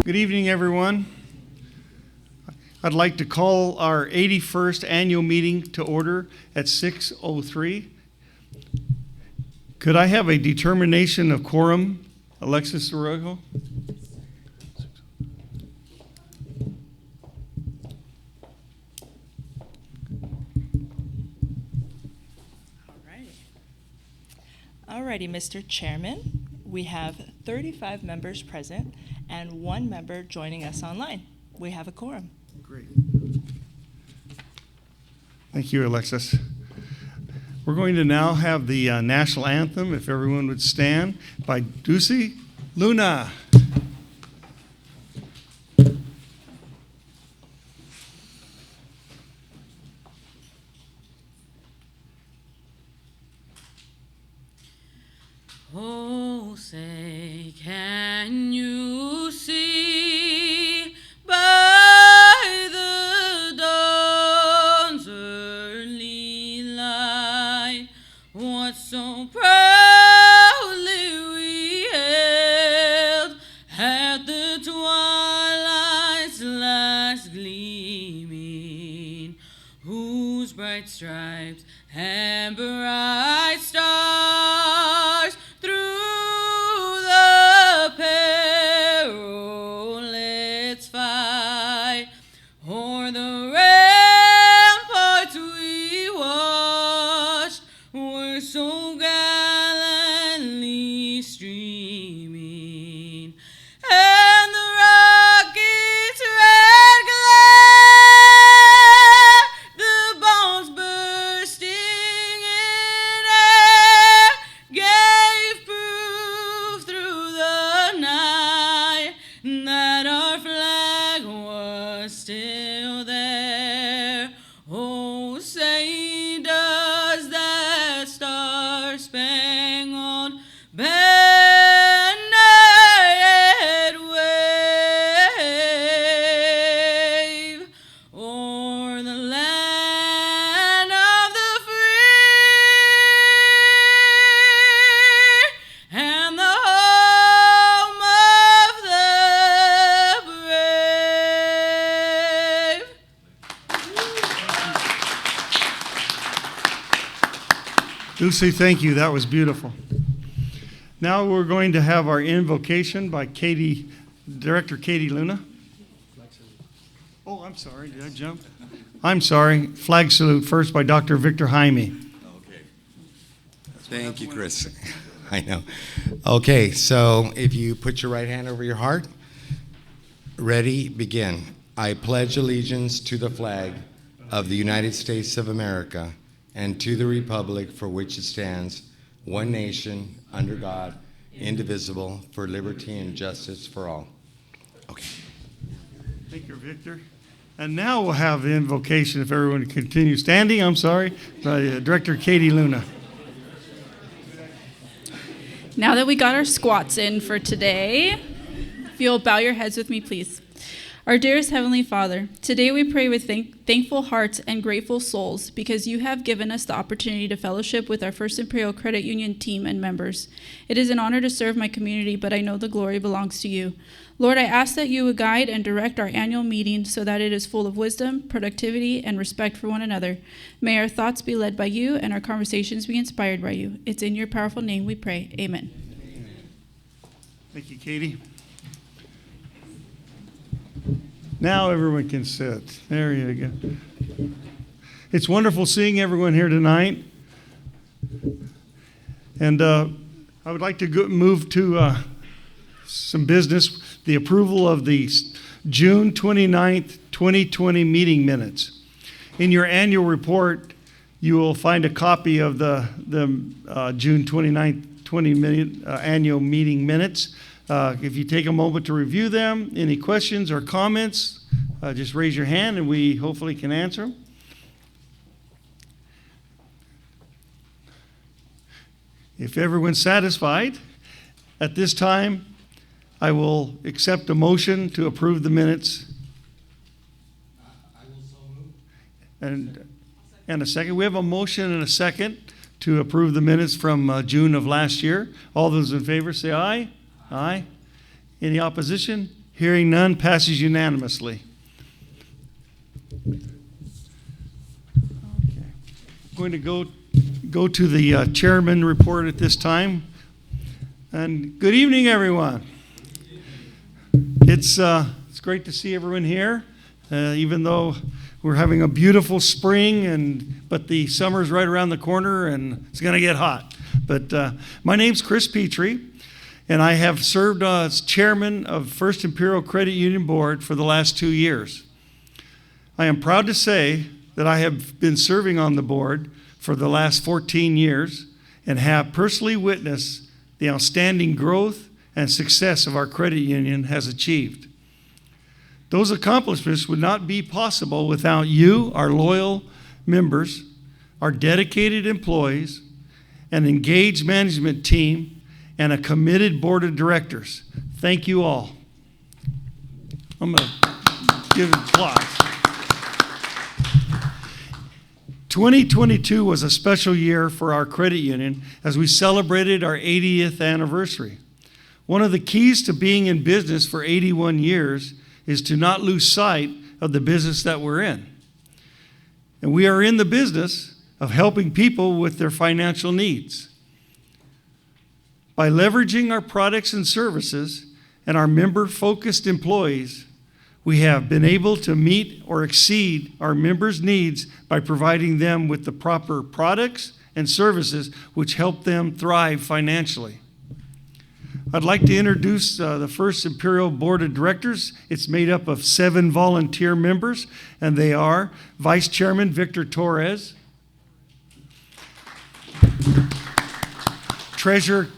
Good evening, everyone. I'd like to call our 81st annual meeting to order at 6:03. Could I have a determination of quorum, Alexis Arroyo? Alrighty, Mr. Chairman, we have 35 members present and 1 member joining us online. We have a quorum. Great. Thank you, Alexis. We're going to now have the national anthem, if everyone would stand, by Ducey Luna. Oh, say, can you see by the dawn's early light what so proudly we hailed at the twilight's last gleaming, whose bright stripes and bright stars through the perilous fight o'er the ramparts we watched were so gallantly streaming, and the rocket's red glare, the bombs bursting in air, gave proof through the night that our flag was still there. Oh, say does that star-spangled banner yet wave o'er the land of the free and the home of the brave? Lucy, thank you. That was beautiful. Now we're going to have our invocation by Director Katie Luna. Oh, I'm sorry. Did I jump? I'm sorry. Flag salute first by Dr. Victor Jaime. Okay. Thank you, Chris. I know. Okay, so if you put your right hand over your heart, ready, begin. I pledge allegiance to the flag of the United States of America and to the republic for which it stands, one nation, under God, indivisible, for liberty and justice for all. Okay. Thank you, Victor. And now we'll have the invocation, if everyone can continue standing, I'm sorry, by Director Katie Luna. Now that we got our squats in for today, if you'll bow your heads with me, please. Our dearest Heavenly Father, today we pray with thankful hearts and grateful souls because you have given us the opportunity to fellowship with our First Imperial Credit Union team and members. It is an honor to serve my community, but I know the glory belongs to you. Lord, I ask that you would guide and direct our annual meeting so that it is full of wisdom, productivity, and respect for one another. May our thoughts be led by you and our conversations be inspired by you. It's in your powerful name we pray. Amen. Thank you, Katie. Now everyone can sit. There you go. It's wonderful seeing everyone here tonight. And I would like to move to some business, the approval of the June 29th, 2020 meeting minutes. In your annual report, you will find a copy of the June 29th, 2020 annual meeting minutes. If you take a moment to review them, any questions or comments, just raise your hand and we hopefully can answer them. If everyone's satisfied, at this time, I will accept a motion to approve the minutes. I will so move. And a second. We have a motion and a second to approve the minutes from June of last year. All those in favor say aye. Aye. Any opposition? Hearing none, passes unanimously. Okay. Going to go to the chairman report at this time. And good evening, everyone. It's great to see everyone here, even though we're having a beautiful spring, but the summer's right around the corner and it's going to get hot. But my name's Chris Petrie, and I have served as chairman of First Imperial Credit Union Board for the last 2 years. I am proud to say that I have been serving on the board for the last 14 years and have personally witnessed the outstanding growth and success of our credit union has achieved. Those accomplishments would not be possible without you, our loyal members, our dedicated employees, an engaged management team, and a committed board of directors. Thank you all. I'm going to give applause. 2022 was a special year for our credit union as we celebrated our 80th anniversary. One of the keys to being in business for 81 years is to not lose sight of the business that we're in. And we are in the business of helping people with their financial needs. By leveraging our products and services and our member-focused employees, we have been able to meet or exceed our members' needs by providing them with the proper products and services which help them thrive financially. I'd like to introduce the First Imperial Board of Directors. It's made up of 7 volunteer members, and they are Vice Chairman Victor Torres, Treasurer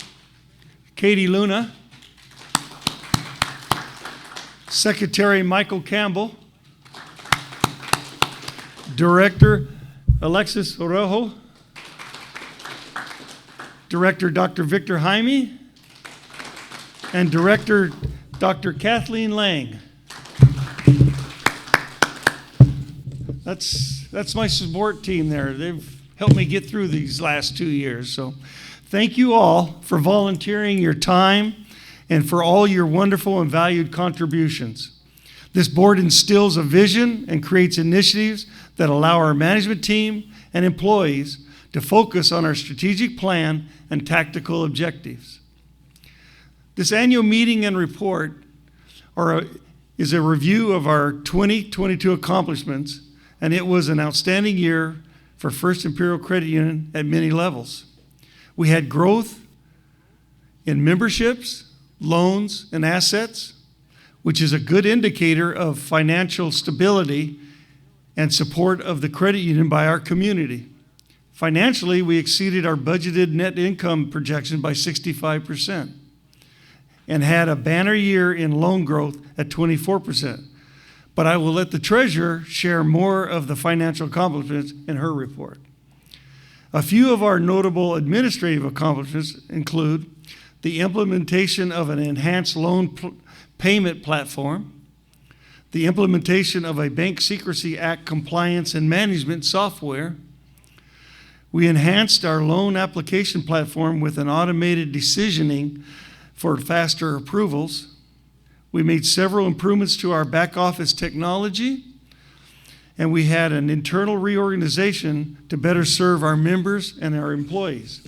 Katie Luna, Secretary Michael Campbell, Director Alexis Orojo, Director Dr. Victor Jaime, and Director Dr. Kathleen Lang. That's my support team there. They've helped me get through these last 2 years. So thank you all for volunteering your time and for all your wonderful and valued contributions. This board instills a vision and creates initiatives that allow our management team and employees to focus on our strategic plan and tactical objectives. This annual meeting and report is a review of our 2022 accomplishments, and it was an outstanding year for First Imperial Credit Union at many levels. We had growth in memberships, loans, and assets, which is a good indicator of financial stability and support of the credit union by our community. Financially, we exceeded our budgeted net income projection by 65% and had a banner year in loan growth at 24%. But I will let the treasurer share more of the financial accomplishments in her report. A few of our notable administrative accomplishments include the implementation of an enhanced loan payment platform, the implementation of a Bank Secrecy Act compliance and management software. We enhanced our loan application platform with an automated decisioning for faster approvals. We made several improvements to our back office technology, and we had an internal reorganization to better serve our members and our employees.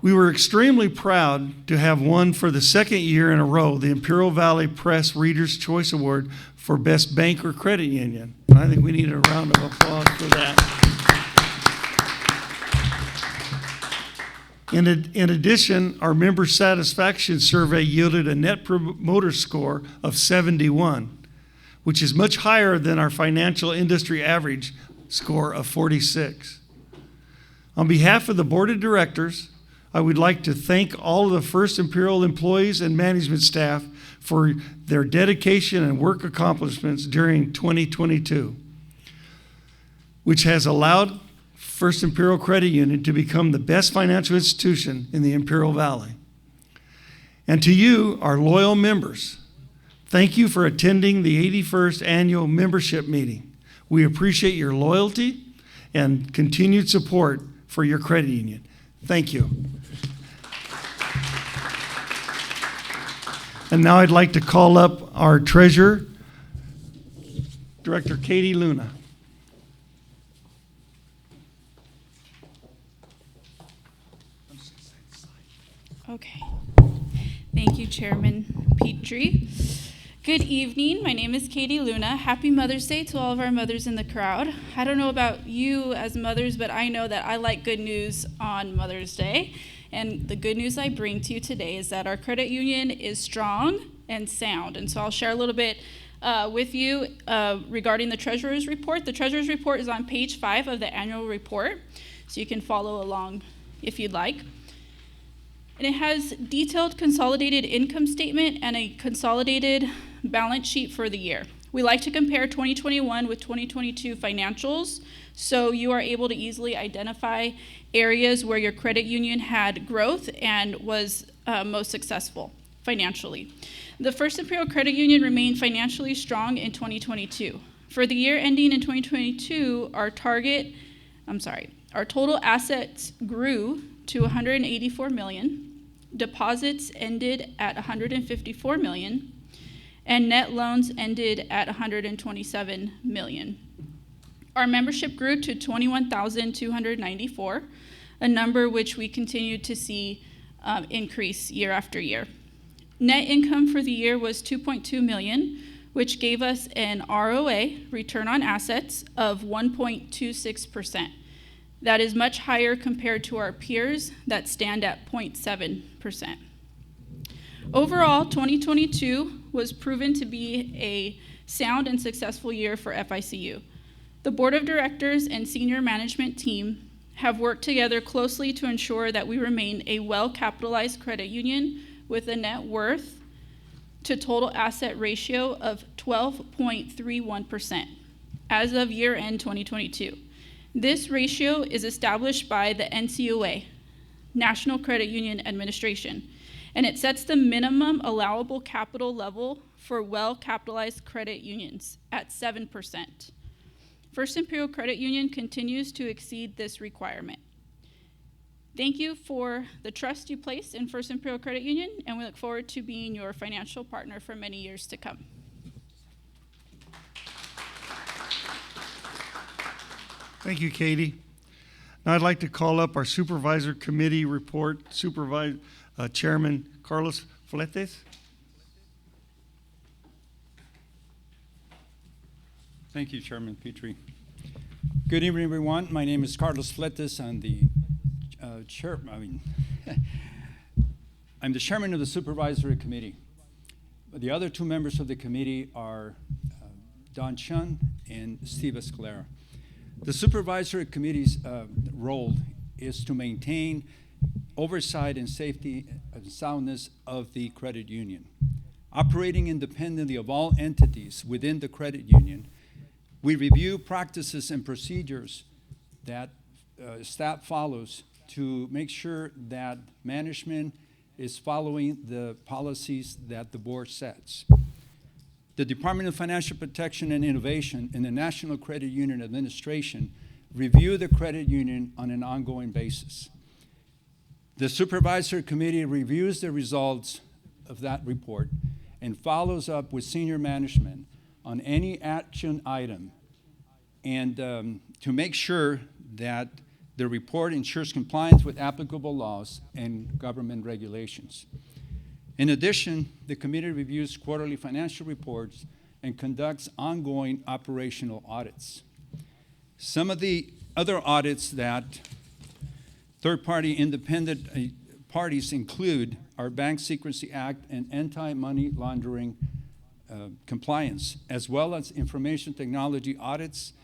We were extremely proud to have won for the second year in a row the Imperial Valley Press Reader's Choice Award for Best Bank or Credit Union. And I think we need a round of applause for that. In addition, our member satisfaction survey yielded a Net Promoter Score of 71, which is much higher than our financial industry average score of 46. On behalf of the Board of Directors, I would like to thank all of the First Imperial employees and management staff for their dedication and work accomplishments during 2022, which has allowed First Imperial Credit Union to become the best financial institution in the Imperial Valley. And to you, our loyal members, thank you for attending the 81st Annual Membership Meeting. We appreciate your loyalty and continued support for your credit union. Thank you. And now I'd like to call up our treasurer, Director Katie Luna. Okay. Thank you, Chairman Petrie. Good evening. My name is Katie Luna. Happy Mother's Day to all of our mothers in the crowd. I don't know about you as mothers, but I know that I like good news on Mother's Day. And the good news I bring to you today is that our credit union is strong and sound. And so I'll share a little bit with you regarding the Treasurer's Report. The Treasurer's Report is on page 5 of the annual report, so you can follow along if you'd like. And it has detailed consolidated income statement and a consolidated balance sheet for the year. We like to compare 2021 with 2022 financials, so you are able to easily identify areas where your credit union had growth and was most successful financially. The First Imperial Credit Union remained financially strong in 2022. For the year ending in 2022, our total assets grew to $184 million. Deposits ended at $154 million, and net loans ended at $127 million. Our membership grew to 21,294, a number which we continue to see increase year after year. Net income for the year was $2.2 million, which gave us an ROA, return on assets, of 1.26%. That is much higher compared to our peers that stand at 0.7%. Overall, 2022 was proven to be a sound and successful year for FICU. The Board of Directors and senior management team have worked together closely to ensure that we remain a well-capitalized credit union with a net worth to total asset ratio of 12.31% as of year-end 2022. This ratio is established by the NCUA, National Credit Union Administration, and it sets the minimum allowable capital level for well-capitalized credit unions at 7%. First Imperial Credit Union continues to exceed this requirement. Thank you for the trust you place in First Imperial Credit Union, and we look forward to being your financial partner for many years to come. Thank you, Katie. Now I'd like to call up our Supervisor Committee report, Chairman Carlos Fletes. Thank you, Chairman Petrie. Good evening, everyone. My name is Carlos Fletes. I'm the I'm the chairman of the Supervisory Committee. The other two members of the committee are Don Chun and Steve Escalera. The Supervisory Committee's role is to maintain oversight and safety and soundness of the credit union. Operating independently of all entities within the credit union, we review practices and procedures that staff follows to make sure that management is following the policies that the board sets. The Department of Financial Protection and Innovation and the National Credit Union Administration review the credit union on an ongoing basis. The Supervisory Committee reviews the results of that report and follows up with senior management on any action item and to make sure that the report ensures compliance with applicable laws and government regulations. In addition, the committee reviews quarterly financial reports and conducts ongoing operational audits. Some of the other audits that third-party independent parties include our Bank Secrecy Act and anti-money laundering compliance, as well as information technology audits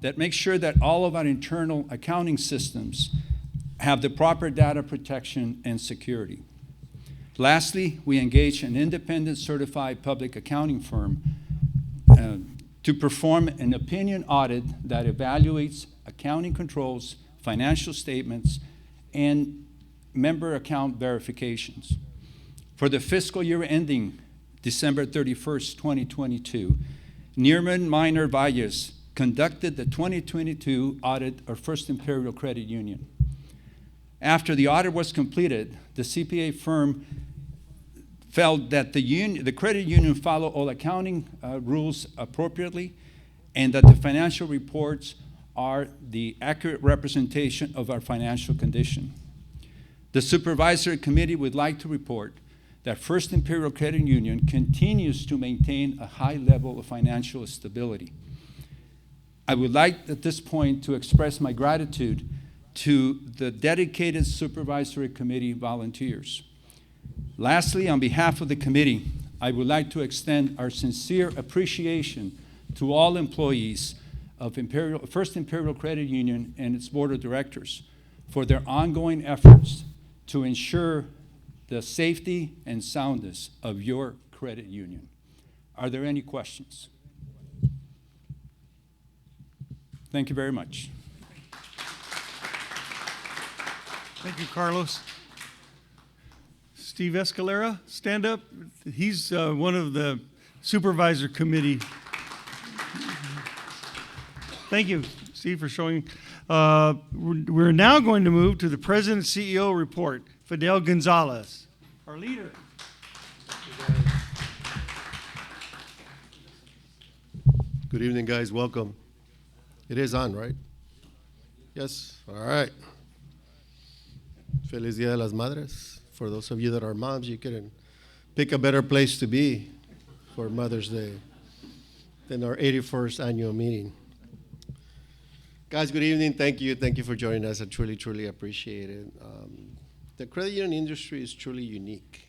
that make sure that all of our internal accounting systems have the proper data protection and security. Lastly, we engage an independent certified public accounting firm to perform an opinion audit that evaluates accounting controls, financial statements, and member account verifications. For the fiscal year ending December 31st, 2022, Nierman Minor Valles conducted the 2022 audit of First Imperial Credit Union. After the audit was completed, the CPA firm felt that the credit union follow all accounting rules appropriately, and that the financial reports are the accurate representation of our financial condition. The Supervisory Committee would like to report that First Imperial Credit Union continues to maintain a high level of financial stability. I would like at this point to express my gratitude to the dedicated Supervisory Committee volunteers. Lastly, on behalf of the committee, I would like to extend our sincere appreciation to all employees of First Imperial Credit Union and its board of directors for their ongoing efforts to ensure the safety and soundness of your credit union. Are there any questions? Thank you very much. Thank you, Carlos. Steve Escalera, stand up. He's one of the Supervisor Committee. Thank you, Steve, for showing. We're now going to move to the President CEO report. Fidel Gonzalez, our leader. Good evening, guys. Welcome. It is on, right? Yes? All right. Feliz Dia de las Madres. For those of you that are moms, you couldn't pick a better place to be for Mother's Day than our 81st annual meeting. Guys, good evening. Thank you. Thank you for joining us. I truly, truly appreciate it. The credit union industry is truly unique,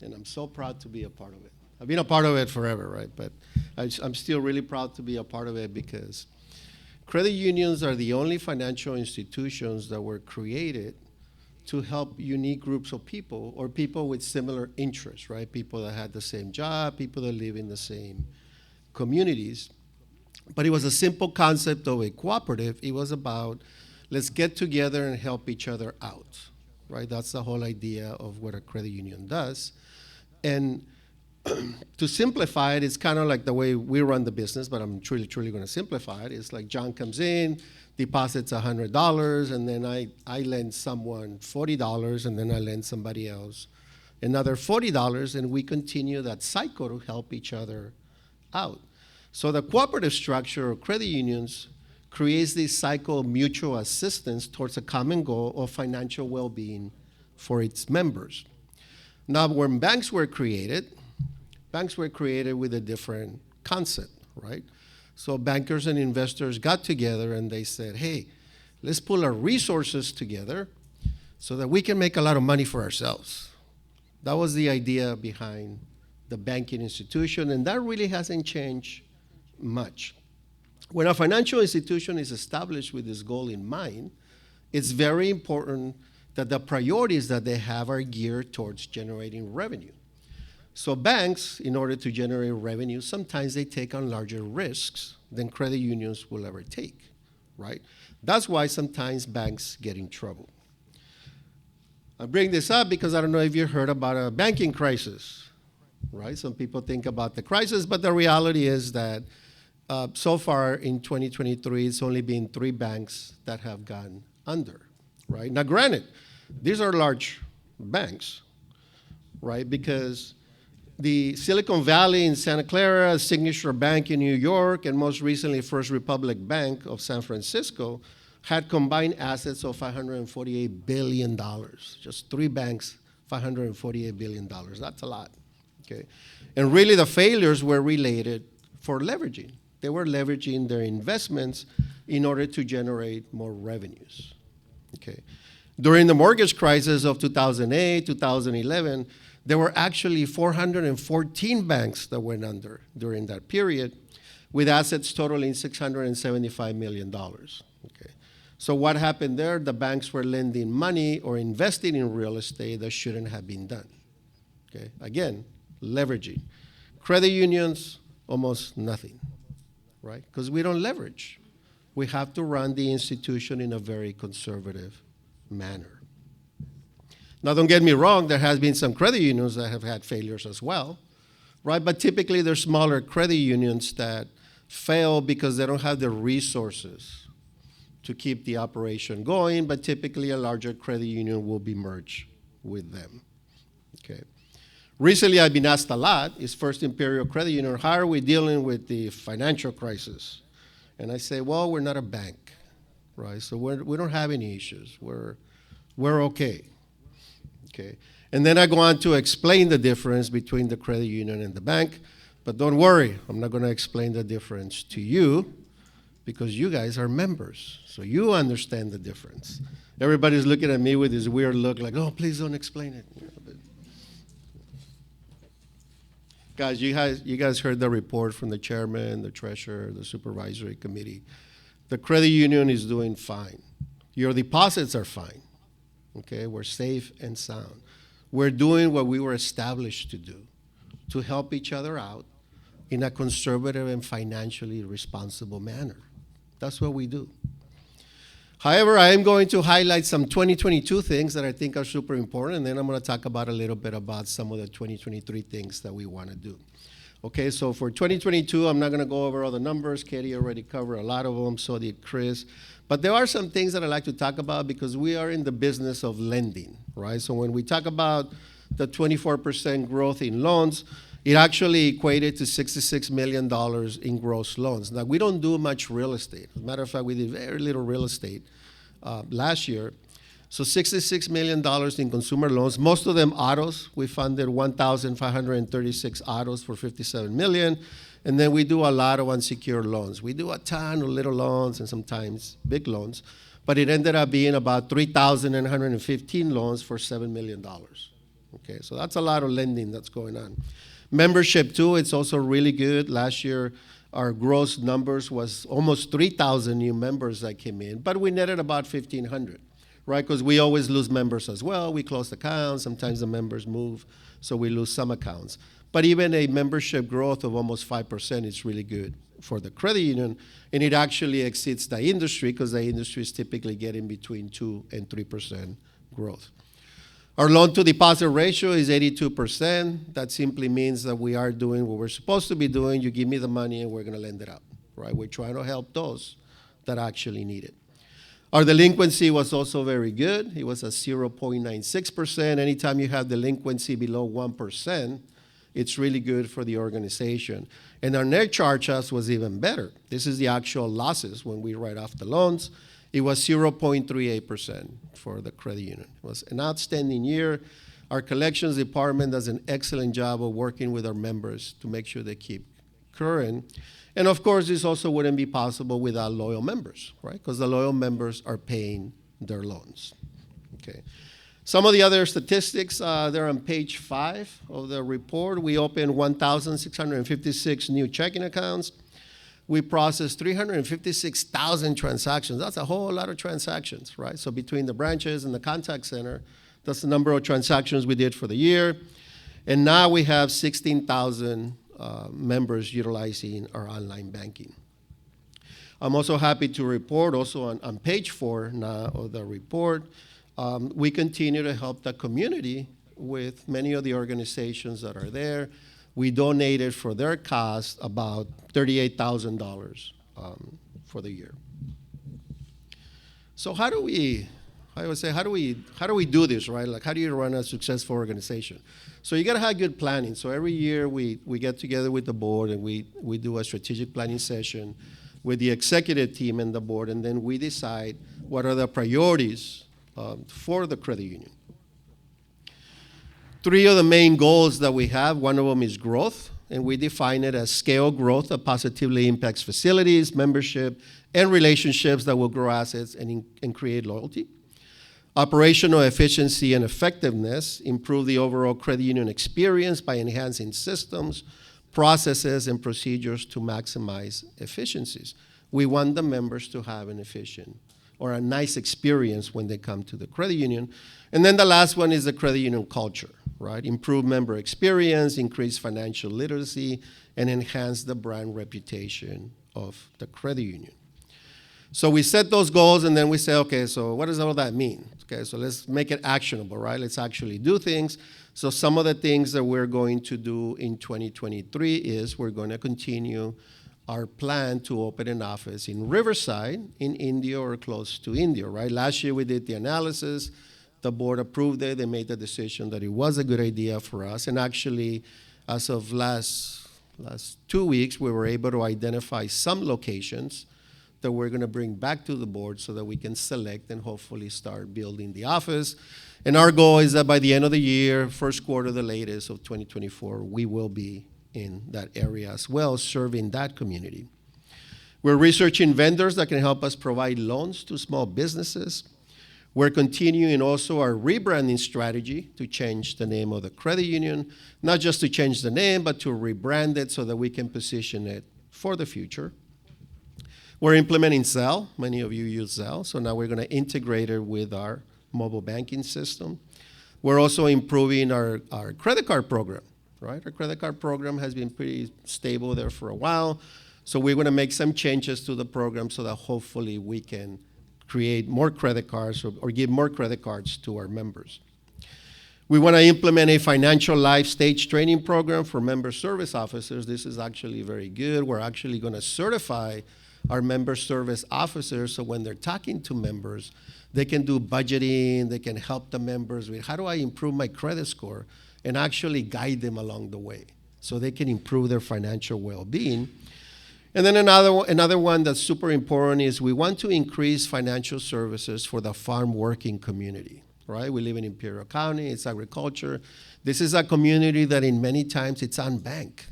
and I'm so proud to be a part of it. I've been a part of it forever, right? But I'm still really proud to be a part of it because credit unions are the only financial institutions that were created to help unique groups of people or people with similar interests, right? People that had the same job, people that live in the same communities. But it was a simple concept of a cooperative. It was about let's get together and help each other out, right? That's the whole idea of what a credit union does. And to simplify it, it's kind of like the way we run the business, but I'm truly, truly going to simplify it. It's like John comes in, deposits $100, and then I lend someone $40, and then I lend somebody else another $40, and we continue that cycle to help each other out. So the cooperative structure of credit unions creates this cycle of mutual assistance towards a common goal of financial well-being for its members. Now, when banks were created with a different concept, right? So bankers and investors got together and they said, hey, let's pull our resources together so that we can make a lot of money for ourselves. That was the idea behind the banking institution, and that really hasn't changed much. When a financial institution is established with this goal in mind, it's very important that the priorities that they have are geared towards generating revenue. So banks, in order to generate revenue, sometimes they take on larger risks than credit unions will ever take, right? That's why sometimes banks get in trouble. I bring this up because I don't know if you heard about a banking crisis, right? Some people think about the crisis, but the reality is that so far in 2023, it's only been 3 banks that have gone under, right? Now, granted, these are large banks, right? Because the Silicon Valley in Santa Clara, Signature Bank in New York, and most recently First Republic Bank of San Francisco had combined assets of $548 billion. Just 3 banks, $548 billion. That's a lot, okay? And really the failures were related for leveraging. They were leveraging their investments in order to generate more revenues, okay? During the mortgage crisis of 2008, 2011, there were actually 414 banks that went under during that period, with assets totaling $675 million, okay? So what happened there? The banks were lending money or investing in real estate that shouldn't have been done, okay? Again, leveraging. Credit unions, almost nothing, right? Because we don't leverage. We have to run the institution in a very conservative manner. Now, don't get me wrong, there has been some credit unions that have had failures as well, right? But typically, they're smaller credit unions that fail because they don't have the resources to keep the operation going, but typically a larger credit union will be merged with them, okay? Recently, I've been asked a lot, is First Imperial Credit Union, how are we dealing with the financial crisis? And I say, well, we're not a bank, right? So we don't have any issues. We're okay. Okay. And then I go on to explain the difference between the credit union and the bank. But don't worry, I'm not going to explain the difference to you because you guys are members. So you understand the difference. Everybody's looking at me with this weird look like, oh, please don't explain it. Guys, you guys heard the report from the chairman, the treasurer, the supervisory committee. The credit union is doing fine. Your deposits are fine. Okay, we're safe and sound. We're doing what we were established to do, to help each other out in a conservative and financially responsible manner. That's what we do. However, I am going to highlight some 2022 things that I think are super important, and then I'm going to talk about a little bit about some of the 2023 things that we want to do. Okay, so for 2022, I'm not going to go over all the numbers. Katie already covered a lot of them, so did Chris. But there are some things that I'd like to talk about because we are in the business of lending, right? So when we talk about the 24% growth in loans, it actually equated to $66 million in gross loans. Now, we don't do much real estate. As a matter of fact, we did very little real estate last year. So $66 million in consumer loans, most of them autos. We funded 1,536 autos for $57 million. And then we do a lot of unsecured loans. We do a ton of little loans and sometimes big loans. But it ended up being about 3,915 loans for $7 million. Okay, so that's a lot of lending that's going on. Membership, too, it's also really good. Last year, our gross numbers was almost 3,000 new members that came in, but we netted about 1,500, right? Because we always lose members as well. We close accounts. Sometimes the members move, so we lose some accounts. But even a membership growth of almost 5% is really good for the credit union, and it actually exceeds the industry because the industry is typically getting between 2 and 3% growth. Our loan-to-deposit ratio is 82%. That simply means that we are doing what we're supposed to be doing. You give me the money, and we're going to lend it out, right? We're trying to help those that actually need it. Our delinquency was also very good. It was at 0.96%. Anytime you have delinquency below 1%, it's really good for the organization. And our net charge-offs was even better. This is the actual losses when we write off the loans. It was 0.38% for the credit union. It was an outstanding year. Our collections department does an excellent job of working with our members to make sure they keep current. And of course, this also wouldn't be possible without loyal members, right? Because the loyal members are paying their loans. Okay. Some of the other statistics, they're on page 5 of the report. We opened 1,656 new checking accounts. We processed 356,000 transactions. That's a whole lot of transactions, right? So between the branches and the contact center, that's the number of transactions we did for the year. And now we have 16,000 members utilizing our online banking. I'm also happy to report, also on page 4 now of the report, we continue to help the community with many of the organizations that are there. We donated for their cost about $38,000 for the year. So how do we do this, right? Like, how do you run a successful organization? So you got to have good planning. So every year we get together with the board and we do a strategic planning session with the executive team and the board, and then we decide what are the priorities for the credit union. 3 of the main goals that we have, one of them is growth, and we define it as scale growth that positively impacts facilities, membership, and relationships that will grow assets and create loyalty. Operational efficiency and effectiveness improve the overall credit union experience by enhancing systems, processes, and procedures to maximize efficiencies. We want the members to have an efficient or a nice experience when they come to the credit union. And then the last one is the credit union culture, right? Improve member experience, increase financial literacy, and enhance the brand reputation of the credit union. So we set those goals, and then we say, okay, so what does all that mean? Okay, so let's make it actionable, right? Let's actually do things. So some of the things that we're going to do in 2023 is we're going to continue our plan to open an office in Riverside, in India or close to India, right? Last year we did the analysis. The board approved it. They made the decision that it was a good idea for us. And actually, as of last 2 weeks, we were able to identify some locations that we're going to bring back to the board so that we can select and hopefully start building the office. And our goal is that by the end of the year, first quarter, the latest of 2024, we will be in that area as well, serving that community. We're researching vendors that can help us provide loans to small businesses. We're continuing also our rebranding strategy to change the name of the credit union, not just to change the name, but to rebrand it so that we can position it for the future. We're implementing Zelle. Many of you use Zelle, so now we're going to integrate it with our mobile banking system. We're also improving our credit card program, right? Our credit card program has been pretty stable there for a while, so we're going to make some changes to the program so that hopefully we can create more credit cards or give more credit cards to our members. We want to implement a financial life stage training program for member service officers. This is actually very good. We're actually going to certify our member service officers so when they're talking to members, they can do budgeting, they can help the members with how do I improve my credit score and actually guide them along the way so they can improve their financial well-being. And then another one that's super important is we want to increase financial services for the farm working community, right? We live in Imperial County, it's agriculture. This is a community that in many times it's unbanked.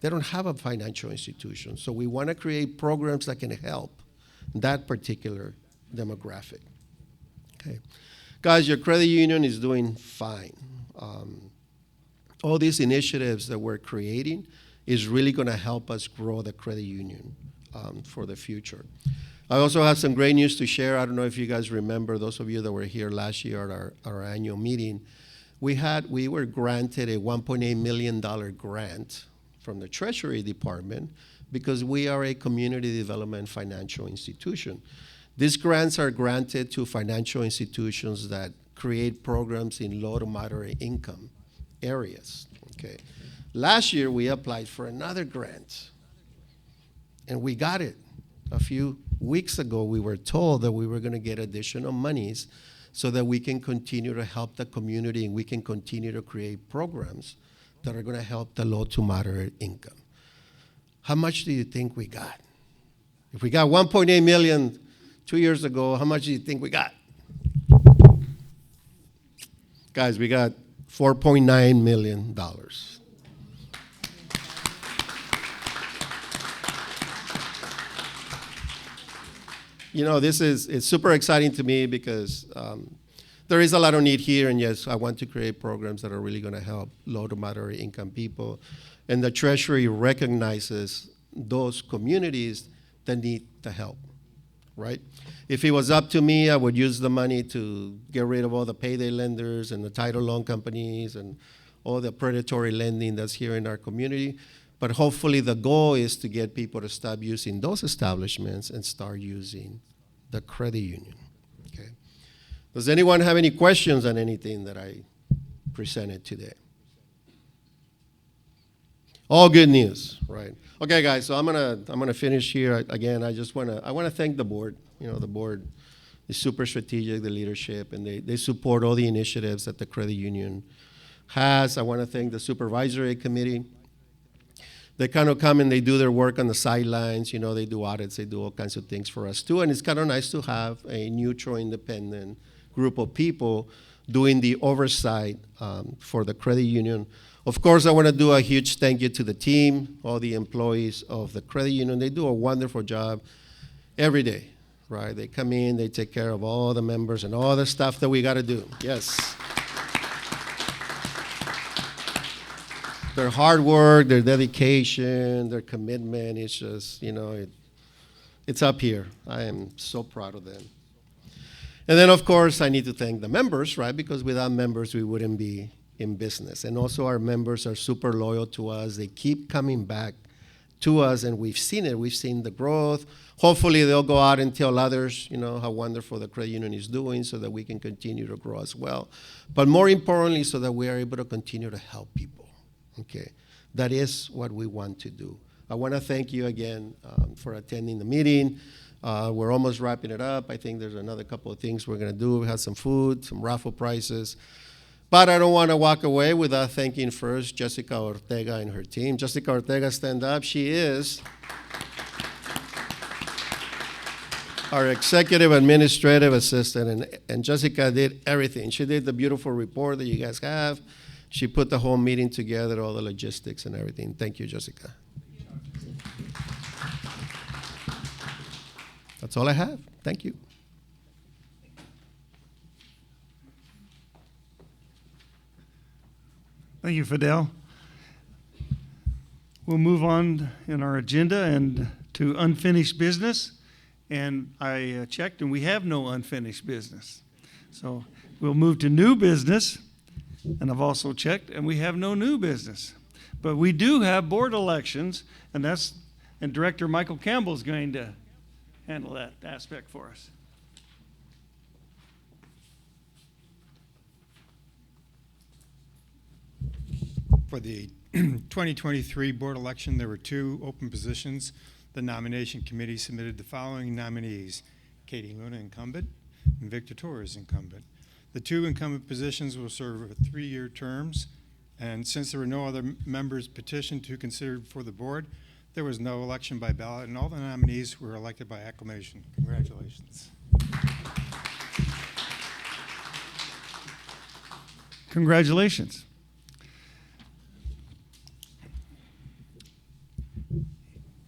They don't have a financial institution. So we want to create programs that can help that particular demographic. Okay. Guys, your credit union is doing fine. All these initiatives that we're creating is really going to help us grow the credit union for the future. I also have some great news to share. I don't know if you guys remember, those of you that were here last year at our annual meeting, we were granted a $1.8 million grant from the Treasury Department because we are a community development financial institution. These grants are granted to financial institutions that create programs in low to moderate income areas. Okay. Last year, we applied for another grant, and we got it. A few weeks ago, we were told that we were going to get additional monies so that we can continue to help the community and we can continue to create programs that are going to help the low to moderate income. How much do you think we got? If we got 1.8 million 2 years ago, how much do you think we got? Guys, we got $4.9 million. You know, it's super exciting to me because there is a lot of need here, and yes, I want to create programs that are really going to help low to moderate income people. And the Treasury recognizes those communities that need the help, right? If it was up to me, I would use the money to get rid of all the payday lenders and the title loan companies and all the predatory lending that's here in our community. But hopefully the goal is to get people to stop using those establishments and start using the credit union. Okay. Does anyone have any questions on anything that I presented today? All good news, right? Okay, guys. So I'm gonna finish here. Again, I wanna thank the board. You know, the board is super strategic, the leadership, and they support all the initiatives that the credit union has. I want to thank the supervisory committee. They kind of come and they do their work on the sidelines. You know, they do audits, they do all kinds of things for us too. And it's kind of nice to have a neutral, independent group of people doing the oversight for the credit union. Of course, I want to do a huge thank you to the team, all the employees of the credit union. They do a wonderful job every day, right? They come in, they take care of all the members and all the stuff that we got to do. Yes. Their hard work, their dedication, their commitment, it's just, you know, it's up here. I am so proud of them. And then, of course, I need to thank the members, right? Because without members, we wouldn't be in business. And also our members are super loyal to us. They keep coming back to us, and we've seen it. We've seen the growth. Hopefully, they'll go out and tell others, you know, how wonderful the credit union is doing so that we can continue to grow as well. But more importantly, so that we are able to continue to help people. Okay, that is what we want to do. I want to thank you again for attending the meeting. We're almost wrapping it up. I think there's another couple of things we're going to do. We have some food, some raffle prizes. But I don't want to walk away without thanking first Jessica Ortega and her team. Jessica Ortega, stand up. She is our executive administrative assistant, and Jessica did everything. She did the beautiful report that you guys have. She put the whole meeting together, all the logistics and everything. Thank you, Jessica. That's all I have. Thank you. Thank you, Fidel. We'll move on in our agenda and to unfinished business. And I checked, and we have no unfinished business. So we'll move to new business. And I've also checked, and we have no new business. But we do have board elections, and Director Michael Campbell is going to handle that aspect for us. For the 2023 board election, there were 2 open positions. The nomination committee submitted the following nominees: Katie Luna, incumbent, and Victor Torres, incumbent. The 2 incumbent positions will serve with 3-year terms, and since there were no other members petitioned to consider for the board, there was no election by ballot, and all the nominees were elected by acclamation. Congratulations. Congratulations.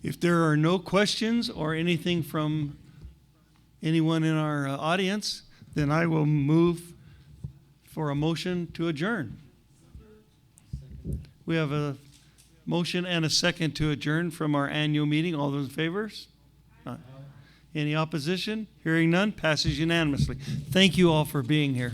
If there are no questions or anything from anyone in our audience, then I will move for a motion to adjourn. We have a motion and a second to adjourn from our annual meeting. All those in favor? Any opposition? Hearing none, passes unanimously. Thank you all for being here.